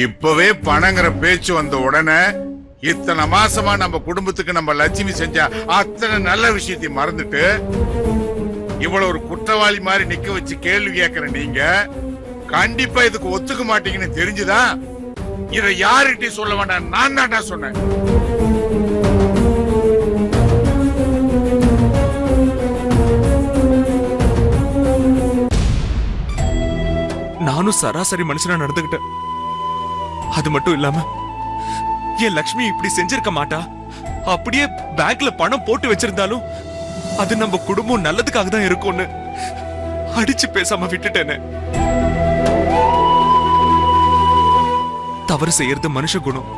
இப்பவே பணங்கிற பேச்சு வந்த உடனே இத்தனை மாசமா நம்ம குடும்பத்துக்கு நம்ம லட்சுமி செஞ்ச அத்தனை நல்ல விஷயத்தை மறந்துட்டு இவ்வளவு ஒரு குற்றவாளி மாதிரி நிக்க வச்சு கேள்வி கேட்கிற நீங்க கண்டிப்பா இதுக்கு ஒத்துக்க மாட்டீங்கன்னு தெரிஞ்சுதான் இதை யாருகிட்டையும் சொல்ல வேண்டாம், நான் தான்டா சொன்னேன். நானும் சராசரி மனுஷனா நடந்துகிட்டேன். அது மட்டும் இல்லாம என் லட்சுமி இப்படி செஞ்சிருக்க மாட்டா. அப்படியே பேங்க்ல பணம் போட்டு வச்சிருந்தாலும் அது நம்ம குடும்பம் நல்லதுக்காக தான் இருக்கும்னு அடிச்சு பேசாம விட்டுட்டேனே. தவறு செய்யறது மனுஷ குணம்,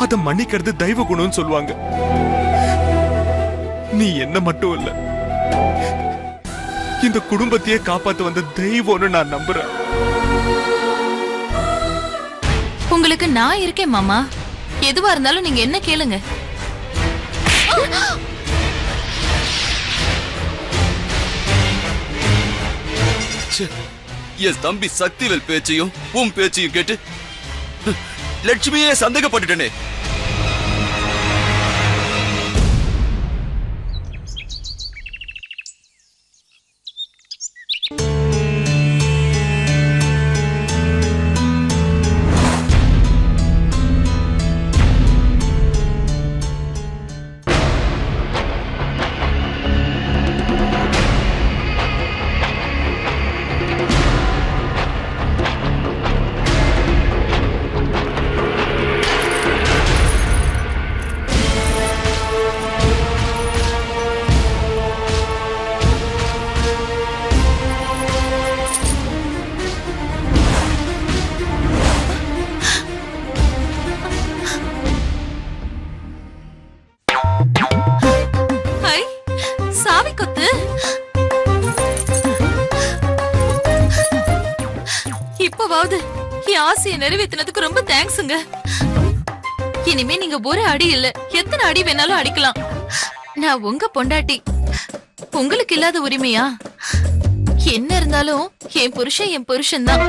அத மன்னிக்கிறது தெய்வ குணம்னு சொல்லுவாங்க. நீ என்ன மட்டும் இல்ல, இந்த குடும்பத்தையே காப்பாத்து வந்த தெய்வம்னு நான் நம்புறேன். உங்களுக்கு நான் இருக்கேன் மாமா. எதுவா இருந்தாலும் நீங்க என்ன கேளுங்க. என் தம்பி சக்திவேல் பேச்சையும் உன் பேச்சையும் கேட்டு லட்சுமியே சந்தேகப்பட்டுட்டனே. இப்பவாவது என் ஆசையை நிறைவேற்றினதுக்கு ரொம்ப தேங்க்ஸுங்க. இனிமே நீங்க ஒரு அடி இல்ல, எத்தனை அடி வேணாலும் அடிக்கலாம். நான் உங்க பொண்டாட்டி, உங்களுக்கு இல்லாத உரிமையா? என்ன இருந்தாலும் என் புருஷன் தான்.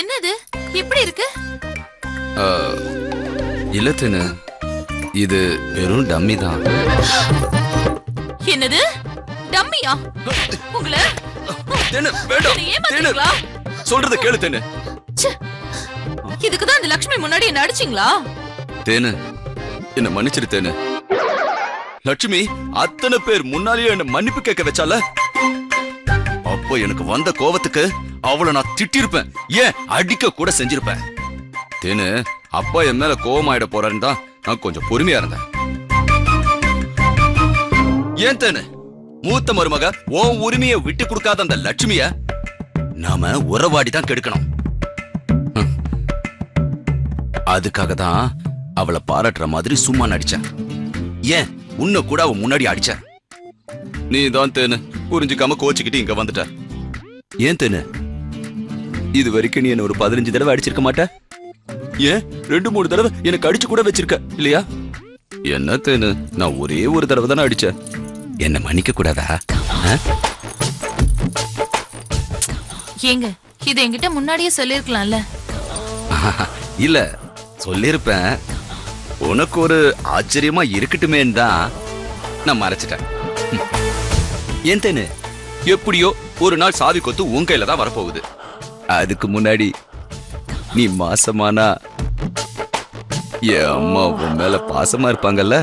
என்னது இப்படி இருக்கு? இல்லத்தேனு, இது வெறும் டம்மி தான். என்னது டம்மியா? உங்களை சொல்றத கேளு தேனு. இதுக்குதான் இந்த லட்சுமி முன்னாடி என்ன அடிச்சீங்களா? தேனு, என்ன மன்னிச்சிரு தேனு. லட்சுமி அத்தனை பேர் முன்னாலேயே என்ன மன்னிப்பு கேட்க வச்சால, அப்போ எனக்கு வந்த கோவத்துக்கு அவளை நான் திட்டிருப்பேன், ஏன் அடிக்க கூட செஞ்சிருப்பேன். தேனு, அப்பா என் மேல கோவமாயிட போறான்னு தான் நான் கொஞ்சம் பொறுமையா இருந்தேன். ஏன் தேனு, மூத்த மருமக உன் உரிமையை விட்டு கொடுக்காத அந்த லட்சுமிய நாம உறவாடிதான் கெடுக்கணும். அதுக்காக தான் அவளை பாராட்டுற மாதிரி சும்மா நடிச்சேன். ஏன் உன்னை கூட அவ முன்னாடி அடிச்ச. நீ தான் தேனு புரிஞ்சுக்காம கோச்சுக்கிட்டு இங்க வந்துட்ட. ஏன் தேனு, இது வரைக்கும் நீ என்ன ஒரு 15 தடவை அடிச்சிருக்க மாட்ட? ஏன் 2-3 தடவை எனக்கு அடிச்சு கூட வச்சிருக்க இல்லையா? என்ன தேனு, நான் ஒரே ஒரு தடவை தானே அடிச்சேன். என்ன மன்னிக்க கூடாதா? ஏங்க, இது என்கிட்ட முன்னாடியே சொல்லிருக்கலாம்ல. இல்ல, சொல்லிருப்பேன். உனக்கு ஒரு ஆச்சரியமா இருக்கட்டுமேன்னு தான் நான் மறைச்சிட்டேன். ஏன் தேனு, எப்படியோ ஒரு நாள் சாவி கொத்து உன் கையில தான் வரப்போகுது. அதுக்கு முன்னாடி நீ மாசமானா என் அம்மா உன் மேல பாசமா இருப்பாங்கல்ல.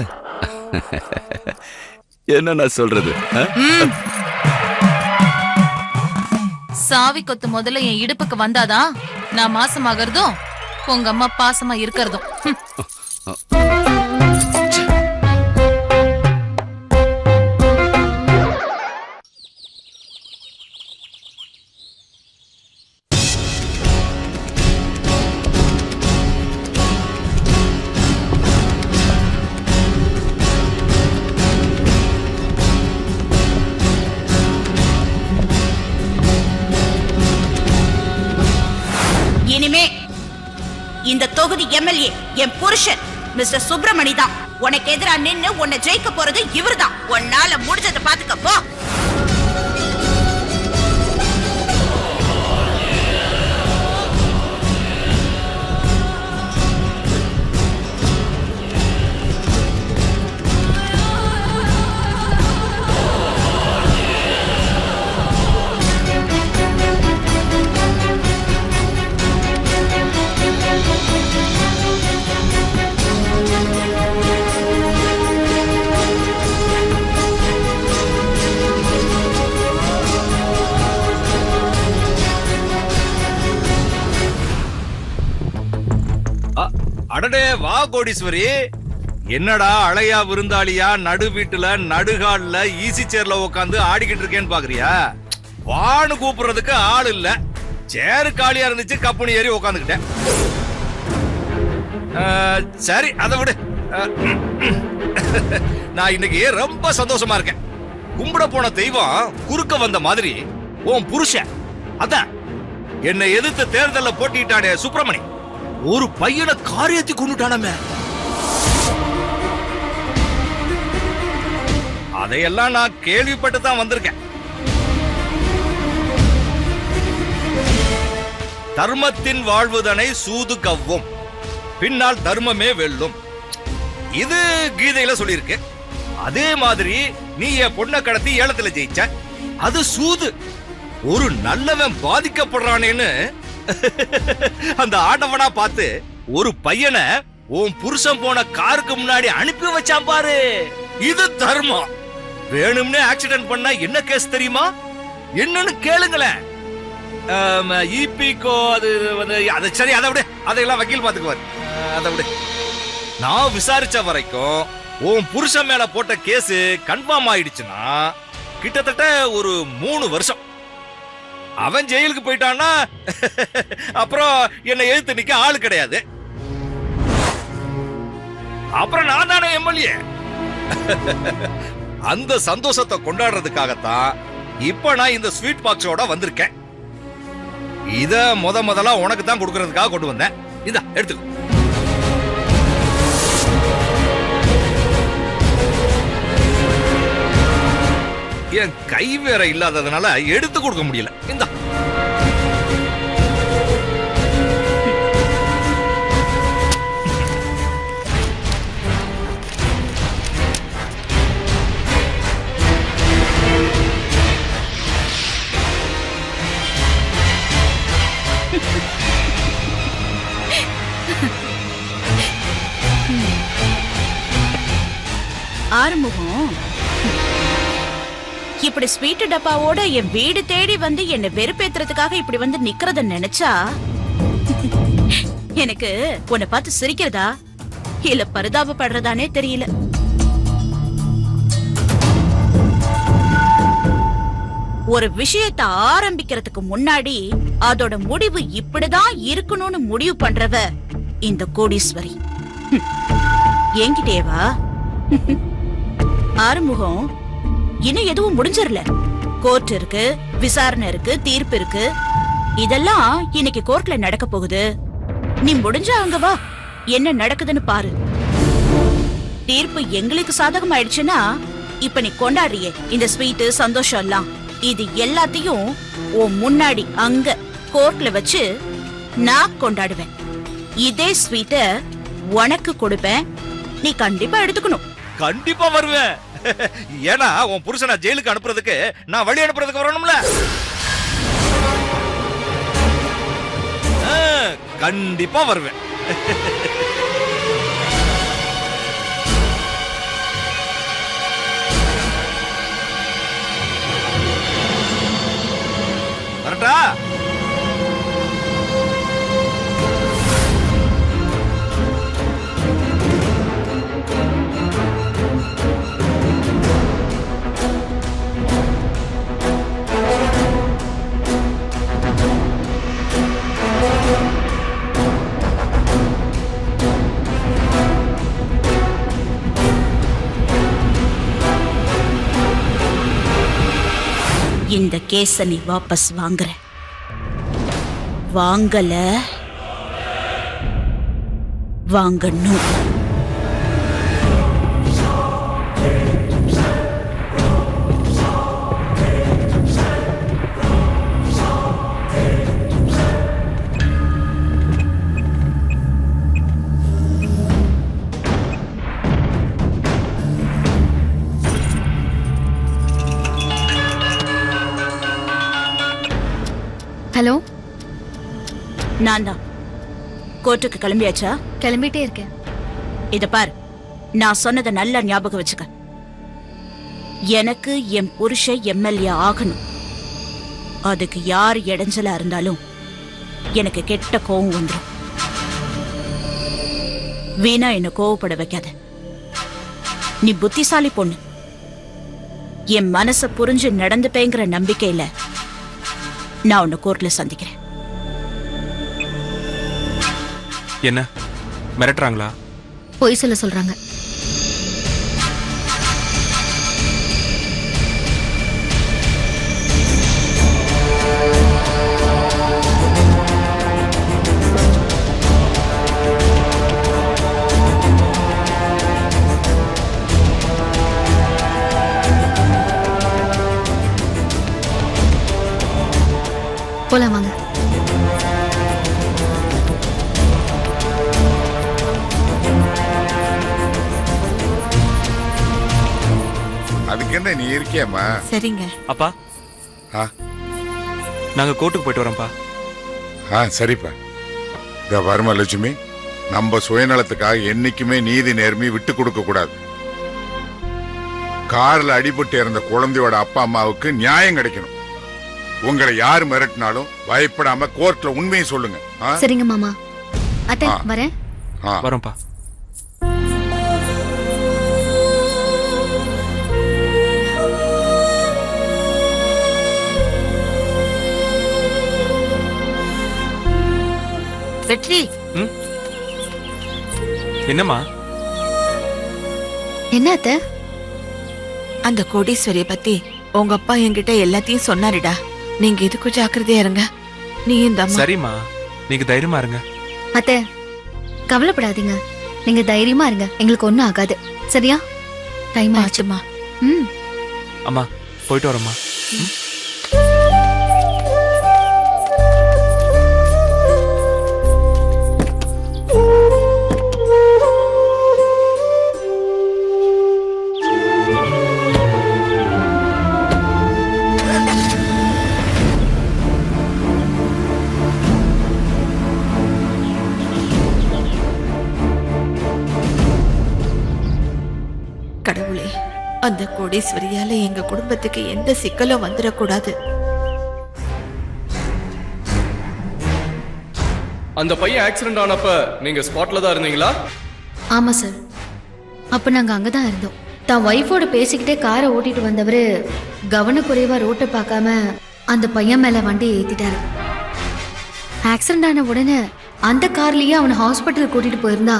என்ன நான் சொல்றது? சாவி கொத்து முதல்ல என் இடுப்புக்கு வந்தாதான் நான் மாசமாகறதும் உங்க அம்மா பாசமா இருக்கிறதும். இந்த தொகுதி எம்எல்ஏ என் புருஷன் மிஸ்டர் சுப்பிரமணி தான். உனக்கு எதிரா நின்னு உன்னை ஜெயிக்க போறது இவர்தான். உன்னால முடிஞ்சதை பாத்துக்க போ. அடடே வா கோடீஸ்வரி, என்னடா அழையா விருந்தாளியா நடு வீட்டுல நடுகால்ல ஈசி சேர்ல உட்காந்து ஆடிக்கிட்டு இருக்கேன்னு பாக்குறியா? வான்னு கூப்பிடுறதுக்கு ஆள் இல்ல, சேரு காலியா இருந்துச்சு, கப்புனி ஏறி உட்காந்துக்கிட்டேன். சரி அதை விடு. நான் இன்னைக்கு ரொம்ப சந்தோஷமா இருக்கேன். கும்பிட போன தெய்வம் குறுக்க வந்த மாதிரி உன் புருஷன் அதான் என்னை எதிர்த்து தேர்தல்ல போட்டிட்டானே சுப்பிரமணி, ஒரு பையனை காரியத்தை கொண்டுட்டானமே. அதையெல்லாம் நான் கேள்விப்பட்டு தான் வந்திருக்கேன். தர்மத்தின் வாழ்வுதனை சூது கவ்வும், பின்னால் தர்மமே வெல்லும். இது கீதையில சொல்லியிருக்கு. அதே மாதிரி நீ என் பொண்ணை கடத்தி ஏலத்துல ஜெயிச்ச, அது சூது. ஒரு நல்லவன் பாதிக்கப்படுறானேன்னு அந்த ஆண்டவனா பார்த்து ஒரு பையனை உன் புருஷன் போன காருக்கு முன்னாடி அனுப்பி வச்சான் பாரு, இது தர்மம். வேணும்னே ஆக்சிடென்ட் பண்ணா என்ன கேஸ் தெரியுமா? என்னன்னு கேளுங்களேன். ஈபிகோ அது அது சரி, அதை விட அதையெல்லாம் வக்கீல் பாத்துக்குவார். அதை விட நான் விசாரிச்ச வரைக்கும் உன் புருஷன் மேல போட்ட கேஸ் கன்ஃபார்ம் ஆயிடுச்சுன்னா கிட்டத்தட்ட ஒரு 3 வருஷம். அவன் ஜெயிலுக்கு போயிட்டான்னா அப்புறம் என்னை எழுத்து நிக்க ஆளு கிடையாது. அப்புறம் நான் தானே எம்எல்ஏ. அந்த சந்தோஷத்தை கொண்டாடுறதுக்காகத்தான் இப்ப நான் இந்த ஸ்வீட் பாக்ஸோட வந்திருக்கேன். இத முதல்ல உனக்கு தான் கொடுக்கறதுக்காக கொண்டு வந்தேன். இந்தா எடுத்துக்கோ. என் கை வேற இல்லாததுனால எடுத்து கொடுக்க முடியல. இந்த ஆறுமுகம் இப்படி ஸ்வீட் டப்பாவோட என் வீடு தேடி வந்து என்ன வெறுப்பேத்துறதுக்காக இப்படி வந்து நிக்கிறத நினைச்சா எனக்கு உன்னை பார்த்து சிரிக்கிறதா இல்ல பரிதாபப்படுறதானே தெரியல. ஒரு விஷயத்தை ஆரம்பிக்கிறதுக்கு முன்னாடி அதோட முடிவு இப்படிதான் இருக்கணும்னு முடிவு பண்றவ இந்த கோடீஸ்வரி. என்கிட்டேவா? ஆறுமுகம், இன்னும் எதுவும் முடிஞ்சிரல. கோர்ட் இருக்கு, விசாரணை இருக்கு, தீர்ப்பு இருக்கு. இதெல்லாம் இன்னைக்கு கோர்ட்ல நடக்க போகுது. நீ முடிஞ்சா அங்க வா, என்ன நடக்குதுன்னு பாரு. தீர்ப்பு எங்களுக்கு சாதகம் ஆயிடுச்சுன்னா இப்ப நீ கொண்டாடுறியே இந்த ஸ்வீட் சந்தோஷம் எல்லாம், இது எல்லாத்தையும் உன் முன்னாடி அங்க கோர்ட்ல வச்சு நான் கொண்டாடுவேன். இதே ஸ்வீட்ட உனக்கு கொடுப்பேன், நீ கண்டிப்பா எடுத்துக்கணும். கண்டிப்பா வருவேன். ஏன்னா உன் புருஷனை ஜெயிலுக்கு அனுப்புறதுக்கு நான் வழி அனுப்புறதுக்கு வரணும்ல. கண்டிப்பா வருவேன். வரட்டா? இந்த கேஸ நீ வாபஸ் வாங்குற, வாங்கல வாங்கணும். ஹலோ, நான் தான். கோர்ட்டுக்கு கிளம்பியாச்சா? கிளம்பிட்டே இருக்கேன். இத பார், நான் சொன்னதை நல்லா ஞாபகம் வச்சுக்க. எனக்கு என் புருஷன் எம்எல்ஏ ஆகணும். அதுக்கு யார் இடைஞ்சலா இருந்தாலும் எனக்கு கெட்ட கோவம் வந்துடும். வீணா என்ன கோவப்பட வைக்காத. நீ புத்திசாலி பொண்ணு. என் மனச புரிஞ்சு நடந்துப்பேங்கிற நம்பிக்கையில நான் உன்னை கோர்ட்ல சந்திக்கிறேன். என்ன மிரட்டுறாங்களா? பொய் சொல்ல சொல்றாங்க. போலாம் வாங்க. அதுக்கு என்ன நீ இருக்கியாமா? சரிங்க. அப்பா, ஆ நாங்க கோர்ட்டுக்கு போயிட்டு வரோம்ப்பா. ஆ சரிப்பா. இந்த வருமா லட்சுமி, நம்ம சுயநலத்துக்காக என்னைக்குமே நீதி நேர்மை விட்டு கொடுக்க கூடாது. கார்ல அடிபட்டு இறந்த குழந்தையோட அப்பா அம்மாவுக்கு நியாயம் கிடைக்கணும். உங்களை யாரு மிரட்டினாலும் பயப்படாம கோர்ட்ல உண்மையை சொல்லுங்க. சரிங்க மாமா. அத்தை வரேன். வரோம்ப்பா. வெற்றி, என்னம்மா? என்ன அத்தை? அந்த கோடீஸ்வரிய பத்தி உங்க அப்பா என்கிட்ட எல்லாத்தையும் சொன்னாருடா. நீங்க எதுக்கும் ஜாக்கிரதையா இருங்க. நீ இந்த சரிம்மா, நீங்க தைரியமா இருங்க. அத்தை கவலைப்படாதீங்க. நீங்க தைரியமா இருங்க. எங்களுக்கு ஒண்ணும் ஆகாது. சரியா? டைம் ஆச்சுமா. அம்மா போயிட்டு வரோம்மா. கடவுளே, அந்த கோடீஸ்வரியால எங்க குடும்பத்துக்கு எந்த சிக்கலும் வந்துடக்கூடாது. அந்த பையன் ஆக்சிடென்ட் ஆனப்ப நீங்க ஸ்பாட்ல தான் இருந்தீங்களா? ஆமா சார். அப்ப நாங்க அங்கதான் இருந்தோம். தான் ஒய்ஃபோட பேசிக்கிட்டே காரை ஓட்டிட்டு வந்தவரு கவனக்குறைவா ரோட்டை பார்க்காம அந்த பையன் மேல வண்டியை ஏத்திட்டாரு. ஆக்சிடென்ட் ஆன உடனே அந்த கார்லயே அவனை ஹாஸ்பிட்டல் கூட்டிட்டு போயிருந்தா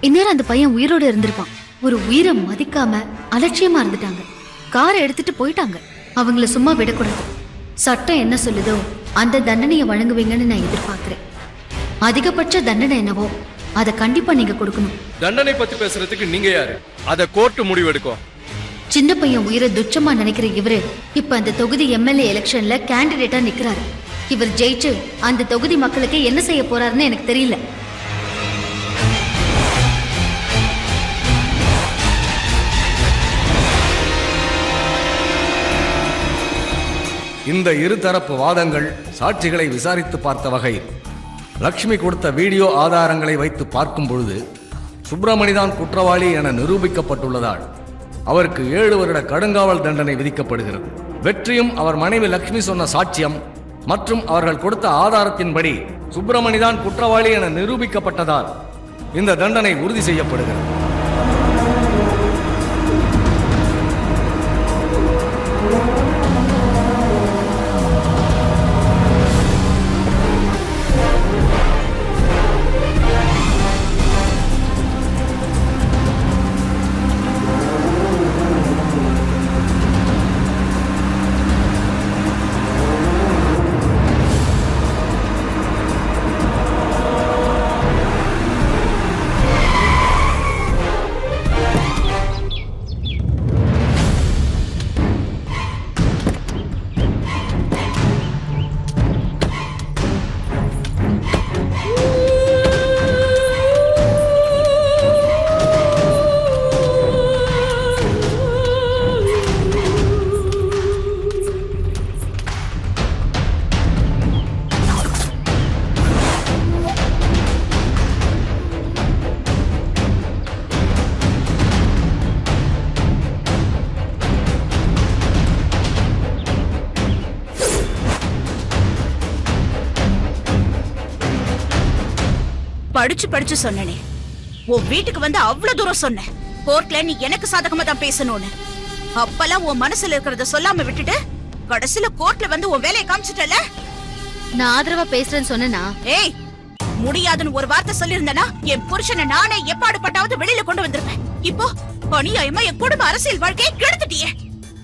இந்நேரம் அந்த பையன் உயிரோடு இருந்திருப்பான். ஒரு உயிரை மதிக்காம அலட்சியமா இருந்துட்டாங்க. காரை எடுத்துட்டு போயிட்டாங்க. அவங்கள சும்மா விடக்கூடாது. சட்டம் என்ன சொல்லுதோ அந்த தண்டனையை வழங்குவீங்கன்னு நான் எதிர்பார்க்கிறேன். அதிகபட்ச தண்டனை என்னவோ அதை கண்டிப்பா நீங்க கொடுக்கணும். தண்டனை பத்தி பேசுறதுக்கு நீங்க யாரு? அத கோர்ட் முடிவெடுக்கும். சின்ன பையன் உயிரை துச்சமா நினைக்கிற இவரு இப்ப அந்த தொகுதி எம்எல்ஏ எலெக்ஷன்ல கேண்டிடேட்டா நிக்கிறாரு. இவர் ஜெயிச்சு அந்த தொகுதி மக்களுக்கு என்ன செய்ய போறாருன்னு எனக்கு தெரியல. இந்த இருதரப்பு வாதங்கள் சாட்சிகளை விசாரித்து பார்த்த வகையில் லக்ஷ்மி கொடுத்த வீடியோ ஆதாரங்களை வைத்து பார்க்கும் பொழுது சுப்பிரமணிதான் குற்றவாளி என நிரூபிக்கப்பட்டுள்ளதால் அவருக்கு 7 வருட கடுங்காவல் தண்டனை விதிக்கப்படுகிறது. வெற்றியும் அவர் மனைவி லக்ஷ்மி சொன்ன சாட்சியம் மற்றும் அவர்கள் கொடுத்த ஆதாரத்தின்படி சுப்பிரமணிதான் குற்றவாளி என நிரூபிக்கப்பட்டதால் இந்த தண்டனை உறுதி செய்யப்படுகிறது. படிச்சு படிச்சு சொன்னனே, உன் வீட்டுக்கு வந்து அவ்வளவு தூரம் சொன்னேன் கோர்ட்ல நீ எனக்கு சாதகமா தான் பேசணும்னு. அப்பெல்லாம் உன் மனசுல இருக்கிறத சொல்லாம விட்டுட்டு கடைசில கோர்ட்ல வந்து உன் வேலையை காமிச்சிட்டல. நான் ஆதரவா பேசுறேன்னு சொன்னா? ஏய், முடியாதுன்னு ஒரு வார்த்தை சொல்லிருந்தனா என் புருஷனை நானே எப்பாடு பட்டாவது வெளியில கொண்டு வந்திருப்பேன். இப்போ அநியாயமா என் குடும்ப அரசியல் வாழ்க்கையை கெடுத்துட்டியே.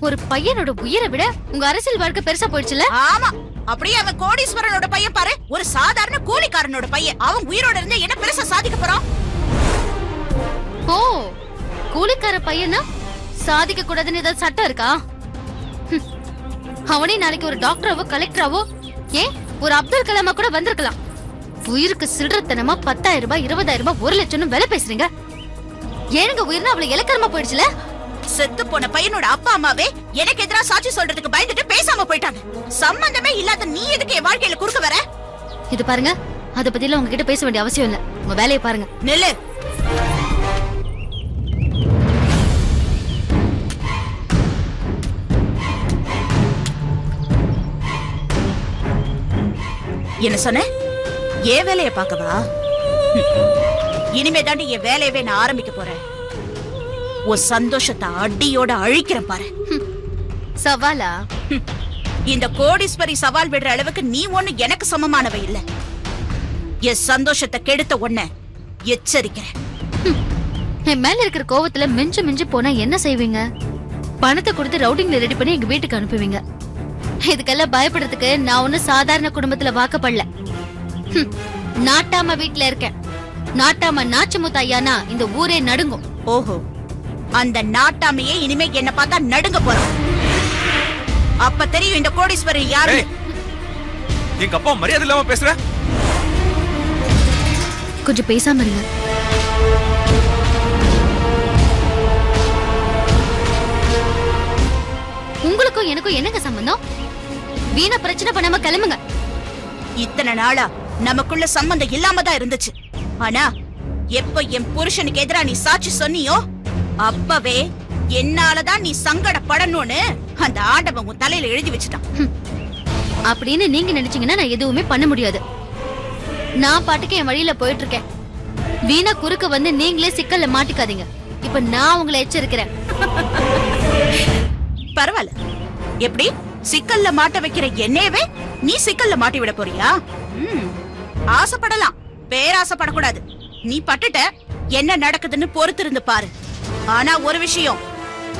ஒரு பையனோட உயிரை விட உங்க அரசியல் வாழ்க்கை பெருசா போயிடுச்சுல? ஆமா, அப்படியே அவன் கோடீஸ்வரனோட பையன் பாரு, ஒரு சாதாரண கூலிக்காரனோட பையன். அவன் உயிரோட இருந்து என்ன பெருசா சாதிக்க போறான்? ஓ, கூலிக்கார பையனா சாதிக்க கூடாதுன்னு ஏதாவது சட்டம் இருக்கா? அவனே நாளைக்கு ஒரு டாக்டராவோ கலெக்டராவோ, ஏன் ஒரு அப்துல் கலாமா கூட வந்திருக்கலாம். உயிருக்கு சில்லறத்தனமா 10,000 ரூபாய் 20,000 ரூபாய் 1 லட்சம் வேலை பேசுறீங்க. ஏனுங்க உயிர்னா அவ்வளவு இலக்கரமா போயிடுச்சுல? செத்து போன பையனோட அப்பா அம்மாவே எனக்கு எதிரா சாட்சி சொல்றதுக்கு பயந்துட்டு பேசாம போயிட்டாங்க. சம்பந்தமே இல்லாத நீ எதுக்கு என் வாழ்க்கையில குறுக்க வர? இது பாருங்க, அத பத்தி எல்லாம் உங்ககிட்ட பேச வேண்டிய அவசியம் இல்ல. உங்க வேலையை பாருங்க. நெல்லு. என்ன சொன்ன? ஏன் வேலைய பாக்கவா? இனிமே தாண்டி என் வேலையவே நான் ஆரம்பிக்க போறேன். உன் சந்தோஷத்தை அடியோட அழிக்கிறேன் பாரு. சவாலா? இந்த கோடீஸ்வரி சவால் விடுற அளவுக்கு நீ ஒண்ணு எனக்கு சமமானவ இல்ல. என் சந்தோஷத்தை கெடுத்த ஒண்ண எச்சரிக்கிறேன். என் மேல இருக்கிற கோவத்துல மிஞ்சு மிஞ்சு போனா என்ன செய்வீங்க? பணத்தை கொடுத்து ரவுடிங்ல ரெடி பண்ணி எங்க வீட்டுக்கு அனுப்புவீங்க. இதுக்கெல்லாம் பயப்படுறதுக்கு நான் ஒண்ணு சாதாரண குடும்பத்துல வாக்கப்படல. நாட்டாம வீட்டுல இருக்கேன். நாட்டாம நாச்சமுத்து ஐயானா இந்த ஊரே நடுங்கும். ஓஹோ, அந்த நாட்டாமையே இனிமே என்ன பார்த்தா நடுங்க போறான். அப்ப தெரியும் இந்த கோடீஸ்வரி யாரு. எங்க அப்பா மரியாதை இல்லாம பேசுற. கொஞ்சம் பேசாம இருங்க. உங்களுக்கும் எனக்கும் என்னங்க சம்பந்தம்? வீணா பிரச்சனை பண்ணாம கிளம்புங்க. இத்தனை நாளா நமக்குள்ள சம்பந்தம் இல்லாம தான் இருந்துச்சு. ஆனா எப்ப என் புருஷனுக்கு எதிரா நீ சாட்சி சொன்னியோ அப்பவே என்னாலதான் நீ சங்கடப்படணும்னு அந்த ஆண்டவன் உன் தலையில எழுதி வச்சுட்டான். அப்படின்னு நீங்க நினைச்சீங்கன்னா நான் எதுவுமே பண்ண முடியாது. நான் பாட்டுக்கு என் வழியில போயிட்டு இருக்கேன். வீணா குறுக்க வந்து நீங்களே சிக்கல்ல மாட்டிக்காதீங்க. இப்ப நான் உங்களை எச்சரிக்கிறேன். பரவாயில்ல, எப்படி சிக்கல்ல மாட்ட வைக்கிற என்னையவே நீ சிக்கல்ல மாட்டி விட போறியா? ஆசைப்படலாம், பேராசைப்படக்கூடாது. நீ பட்டுட்ட, என்ன நடக்குதுன்னு பொறுத்திருந்து பாரு. ஆனா ஒரு விஷயம்,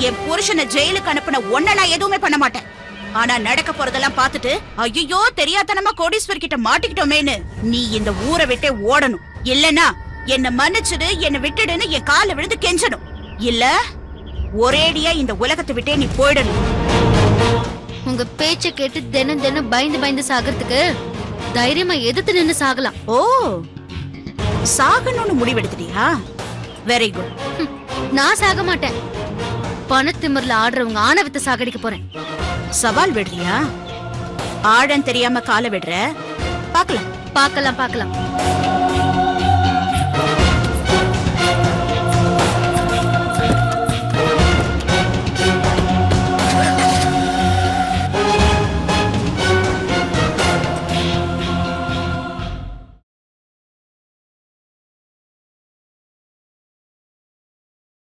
என் புருஷனை ஜெயிலுக்கு அனுப்பின ஒன்ன நான் எதுவுமே பண்ண மாட்டேன். ஆனா நடக்க போறதெல்லாம் பார்த்துட்டு ஐயோ தெரியாதனமா கோடீஸ்வரி கிட்ட மாட்டிக்கிட்டோமேன்னு நீ இந்த ஊரை விட்டே ஓடணும். இல்லனா என்ன மன்னிச்சுடு, என்ன விட்டுடுன்னு என் கால விழுந்து கெஞ்சணும். இல்ல ஒரேடியா இந்த உலகத்தை விட்டே நீ போயிடணும். உங்க பேச்ச கேட்டு தினம் தினம் பயந்து பயந்து சாகிறதுக்கு தைரியமா எதிர்த்து நின்னு சாகலாம். ஓ, சாகணும்னு முடிவெடுத்துட்டியா? Very good. நான் சாக மாட்டேன். பணத்திமிர்ல ஆடுறவங்க ஆணவத்தை சாகடிக்க போறேன். சவால் விடுறியா? ஆழம் தெரியாம கால விடுற. பாக்கலாம் பாக்கலாம் பாக்கலாம்.